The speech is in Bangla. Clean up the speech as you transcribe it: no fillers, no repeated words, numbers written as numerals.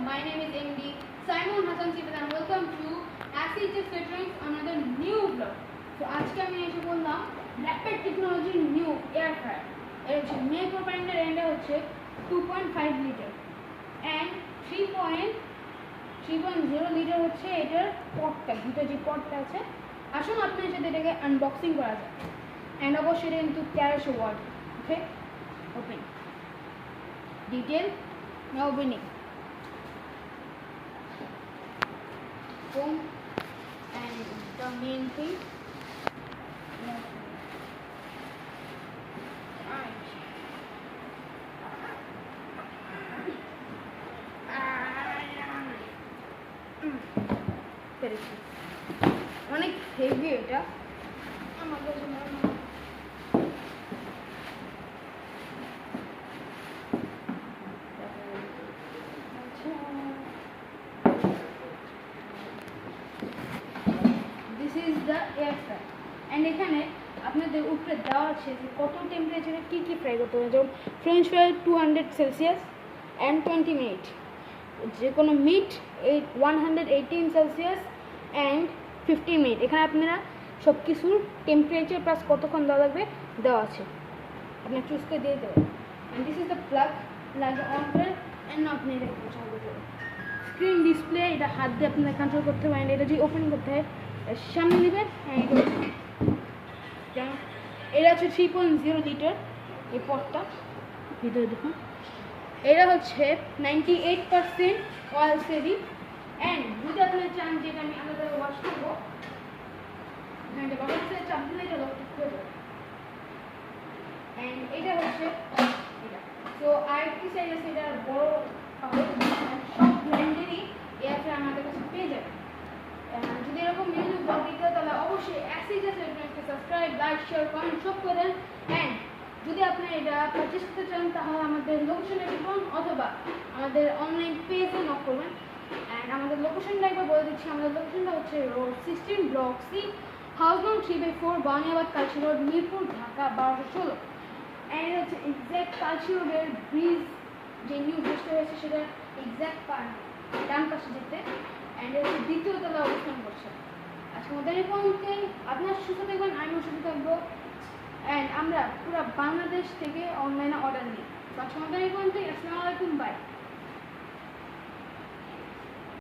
my name is MD Simon Hassan Sifat and welcome to ACHS Veterans another new vlog. So আজকে আমি এসে বললাম র্যাপিড টেকনোলজির নিউ এয়ার ফ্রায়ার। এর হচ্ছে মেক প্রপারেন্টের এন্ডে হচ্ছে 2.5 লিটার অ্যান্ড 3.0 লিটার হচ্ছে এটার পটটা, দুটো যে পটটা আছে। আসুন আপনার সাথে এটাকে আনবক্সিং করা যায় অ্যান্ড অবশ্যই এটা কিন্তু 1300 watt. Okay, open detail now opening boom and the main thing অনেক হেভি এটা আমাদের জন্য। This is the air fry and এখানে আপনাদের উপরে দেওয়া আছে যে কত টেম্পারেচারে কী কী ফ্রাই করতে হবে। যেমন French fry 200 Celsius and 20 minute, যে কোনো মিট 118 সেলসিয়াস অ্যান্ড 50 মিনিট। এখানে আপনারা সব কিছুর টেম্পারেচার প্লাস কতক্ষণ দেওয়া লাগবে দেওয়া আছে, আপনার চুজ করে দিয়ে দেবেন। And this is the plug on করে অ্যান্ড আপনি এটা চালু করবেন। স্ক্রিন ডিসপ্লে এটা হাত দিয়ে আপনারা কন্ট্রোল করতে পারেন। এটা যদি ওপেন করতে হয় সামনে নেবেন, হ্যাঁ এটা হচ্ছে 3.0 লিটার এই পটটা, ভিতরে দেখুন। এটা হচ্ছে 98% অয়েল সেভিং অ্যান্ড যদি আপনারা চান যেটা আমি আলাদা ওয়াশ করবো, এটা বাবার সাথে চাপ দিলে এটা লক হয়ে যাবে। অ্যান্ড এটা হচ্ছে এটা। তো আরেকটি সাইজ আছে, এটা বড় পাবে, সব ব্র্যান্ডেরই এয়ার ফ্রায়ার আমাদের কাছে পেয়ে যাবে। যদি এরকম নিউজ ব্লগ দিতে তাহলে অবশ্যই ACHS চ্যানেলকে সাবস্ক্রাইব, লাইক, শেয়ার, কমেন্ট সব করে দেন। অ্যান্ড যদি আপনি এটা পারচেস করতে চান তাহলে আমাদের লোকেশনে টিপুন অথবা আমাদের অনলাইন পেজে নক করবেন। অ্যান্ড আমাদের লোকেশনটা একবার বলে দিচ্ছি। আমাদের লোকেশনটা হচ্ছে রোড 16 ব্লক সি, হাউস নং 3/4, বানিয়াবাদ, কালচি রোড, মিরপুর, ঢাকা 1216। অ্যান্ড হচ্ছে এক্স্যাক্ট কালচি রোডের ব্রিজ, যে নিউ ব্রিজটা হয়েছে সেটা এক্স্যাক্ট ডান পাশে যেতে। অ্যান্ড হচ্ছে দ্বিতীয় তলা অবস্থান করছে। আজকে আমাদের এই পর্যন্ত, আপনার সুস্থ থাকবেন, আমিও সুস্থ থাকবো। অ্যান্ড আমরা পুরো বাংলাদেশ থেকে অনলাইনে অর্ডার নিই। আজকে আমাদের এই পর্যন্ত। আসসালামু আলাইকুম, বাই।